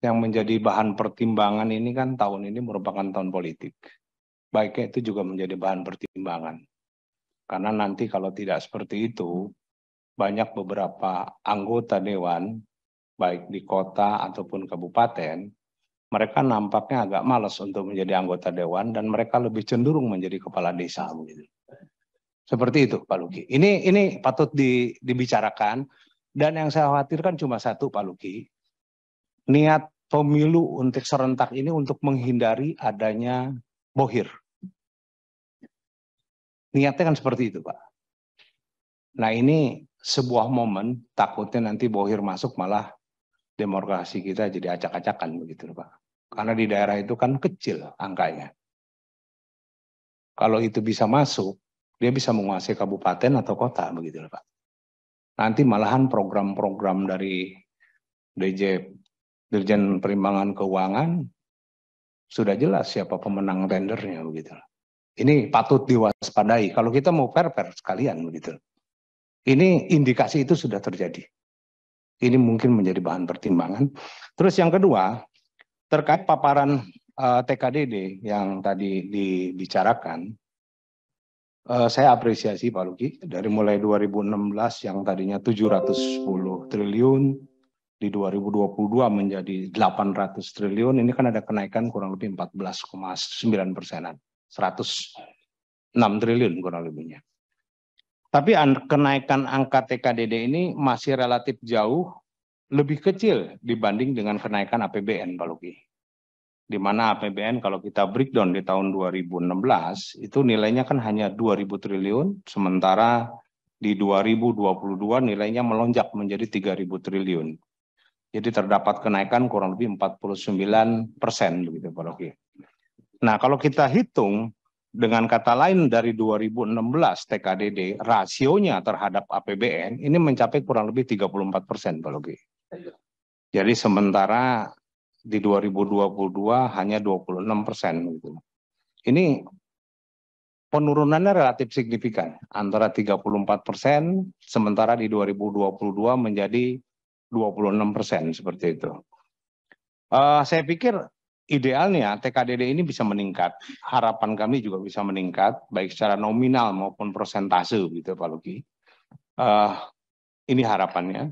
yang menjadi bahan pertimbangan ini kan tahun ini merupakan tahun politik. Baiknya itu juga menjadi bahan pertimbangan. Karena nanti kalau tidak seperti itu, banyak beberapa anggota dewan, baik di kota ataupun kabupaten, mereka nampaknya agak malas untuk menjadi anggota dewan dan mereka lebih cenderung menjadi kepala desa. Begitu. Seperti itu, Pak Luki. Ini patut dibicarakan dan yang saya khawatirkan cuma satu, Pak Luki. Niat pemilu untuk serentak ini untuk menghindari adanya bohir. Niatnya kan seperti itu, Pak. Nah ini sebuah momen, takutnya nanti bohir masuk malah demokrasi kita jadi acak-acakan begitu, Pak. Karena di daerah itu kan kecil angkanya. Kalau itu bisa masuk, dia bisa menguasai kabupaten atau kota begitu, Pak. Nanti malahan program-program dari Dirjen Perimbangan Keuangan sudah jelas siapa pemenang tendernya begitu. Ini patut diwaspadai. Kalau kita mau fair sekalian begitu. Ini indikasi itu sudah terjadi. Ini mungkin menjadi bahan pertimbangan. Terus yang kedua, terkait paparan TKDD yang tadi dibicarakan, saya apresiasi Pak Luki, dari mulai 2016 yang tadinya 710 triliun, di 2022 menjadi 800 triliun, ini kan ada kenaikan kurang lebih 14,9%, 106 triliun kurang lebihnya. Tapi kenaikan angka TKDD ini masih relatif jauh lebih kecil dibanding dengan kenaikan APBN, Pak Luki. Di mana APBN kalau kita breakdown di tahun 2016 itu nilainya kan hanya 2.000 triliun, sementara di 2022 nilainya melonjak menjadi 3.000 triliun. Jadi terdapat kenaikan kurang lebih 49% begitu Pak Luki. Nah kalau kita hitung dengan kata lain dari 2016 TKDD rasionya terhadap APBN ini mencapai kurang lebih 34% Pak Luki. Jadi sementara di 2022 hanya 26% gitu. Ini penurunannya relatif signifikan antara 34% sementara di 2022 menjadi 26% seperti itu. Saya pikir idealnya TKDD ini bisa meningkat. Harapan kami juga bisa meningkat, baik secara nominal maupun persentase, gitu Pak Luki. Ini harapannya.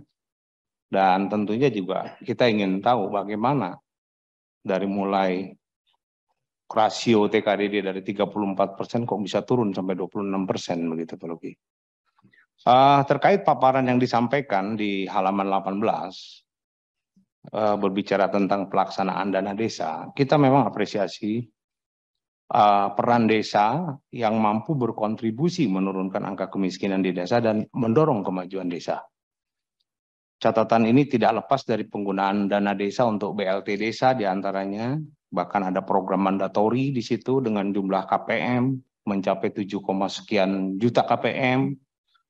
Dan tentunya juga kita ingin tahu bagaimana dari mulai rasio TKDD dari 34% kok bisa turun sampai 26% begitu Pak Luki. Terkait paparan yang disampaikan di halaman 18, berbicara tentang pelaksanaan dana desa, kita memang apresiasi peran desa yang mampu berkontribusi menurunkan angka kemiskinan di desa dan mendorong kemajuan desa. Catatan ini tidak lepas dari penggunaan dana desa untuk BLT desa diantaranya, bahkan ada program mandatori di situ dengan jumlah KPM mencapai 7, sekian juta KPM,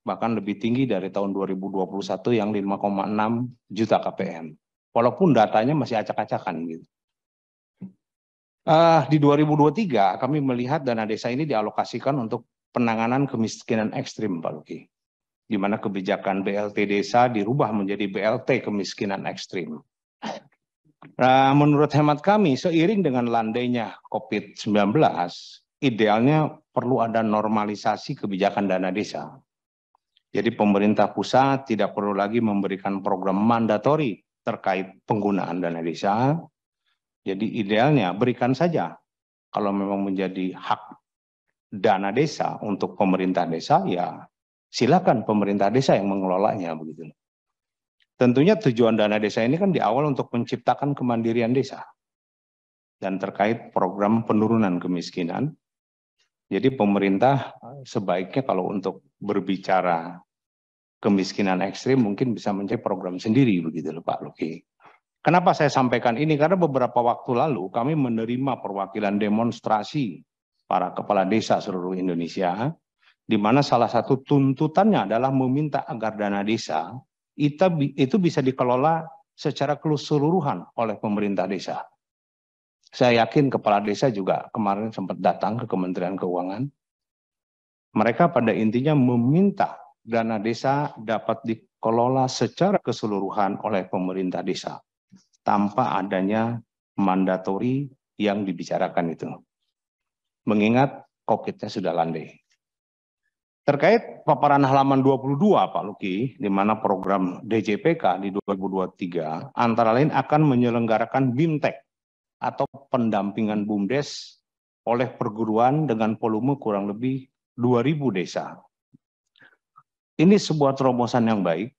bahkan lebih tinggi dari tahun 2021 yang 5,6 juta KPM. Walaupun datanya masih acak-acakan gitu. Di 2023 kami melihat dana desa ini dialokasikan untuk penanganan kemiskinan ekstrim, Pak Luki. Di mana kebijakan BLT desa dirubah menjadi BLT kemiskinan ekstrim. Menurut hemat kami, seiring dengan landainya COVID-19, idealnya perlu ada normalisasi kebijakan dana desa. Jadi pemerintah pusat tidak perlu lagi memberikan program mandatori terkait penggunaan dana desa. Jadi idealnya berikan saja kalau memang menjadi hak dana desa untuk pemerintah desa, ya silakan pemerintah desa yang mengelolanya begitu. Tentunya tujuan dana desa ini kan di awal untuk menciptakan kemandirian desa dan terkait program penurunan kemiskinan. Jadi pemerintah sebaiknya kalau untuk berbicara kemiskinan ekstrim mungkin bisa mencari program sendiri begitu loh Pak Luki. Kenapa saya sampaikan ini? Karena beberapa waktu lalu kami menerima perwakilan demonstrasi para kepala desa seluruh Indonesia, di mana salah satu tuntutannya adalah meminta agar dana desa itu bisa dikelola secara keseluruhan oleh pemerintah desa. Saya yakin kepala desa juga kemarin sempat datang ke Kementerian Keuangan. Mereka pada intinya meminta dana desa dapat dikelola secara keseluruhan oleh pemerintah desa. tanpa adanya mandatori yang dibicarakan itu. Mengingat COVID-nya sudah landai. Terkait paparan halaman 22 Pak Luki, di mana program DJPK di 2023 antara lain akan menyelenggarakan BIMTEK atau pendampingan BUMDes oleh perguruan dengan volume kurang lebih 2.000 desa. Ini sebuah terobosan yang baik,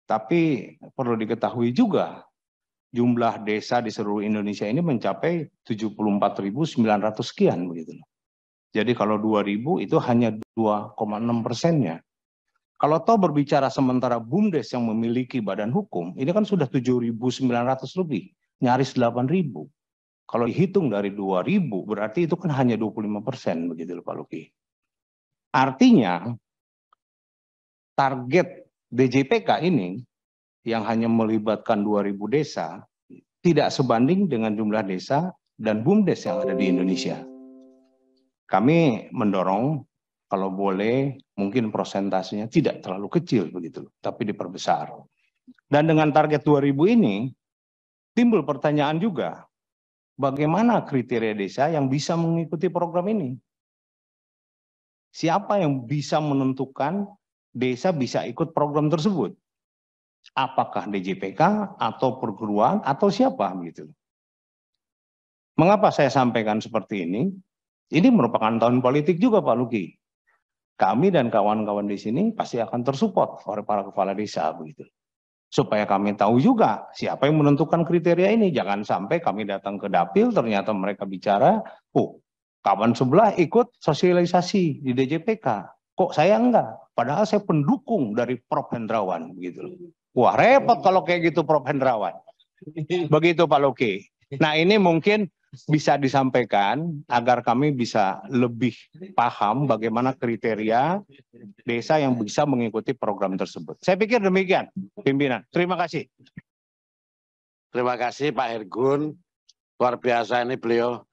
tapi perlu diketahui juga jumlah desa di seluruh Indonesia ini mencapai 74.900 sekian begitu. Jadi kalau 2.000 itu hanya 2,6%-nya. Kalau toh berbicara sementara BUMDes yang memiliki badan hukum, ini kan sudah 7.900 lebih, nyaris 8.000. Kalau dihitung dari 2.000 berarti itu kan hanya 25% begitu Pak Luki. Artinya target DJPK ini yang hanya melibatkan 2.000 desa, tidak sebanding dengan jumlah desa dan BUMDes yang ada di Indonesia. Kami mendorong, kalau boleh, mungkin persentasenya tidak terlalu kecil begitu, tapi diperbesar. Dan dengan target 2.000 ini, timbul pertanyaan juga, bagaimana kriteria desa yang bisa mengikuti program ini? Siapa yang bisa menentukan desa bisa ikut program tersebut? Apakah DJPK atau perguruan atau siapa gitu. Mengapa saya sampaikan seperti ini? Ini merupakan tahun politik juga Pak Luki. Kami dan kawan-kawan di sini pasti akan tersupport oleh para kepala desa begitu. Supaya kami tahu juga siapa yang menentukan kriteria ini. Jangan sampai kami datang ke dapil ternyata mereka bicara, oh kawan sebelah ikut sosialisasi di DJPK. Kok saya enggak? Padahal saya pendukung dari Prof. Hendrawan gitu. Wah repot kalau kayak gitu Prof. Hendrawan. Begitu Pak Luki. Nah ini mungkin bisa disampaikan agar kami bisa lebih paham bagaimana kriteria desa yang bisa mengikuti program tersebut. Saya pikir demikian pimpinan. Terima kasih. Terima kasih Pak Hergun. Luar biasa ini beliau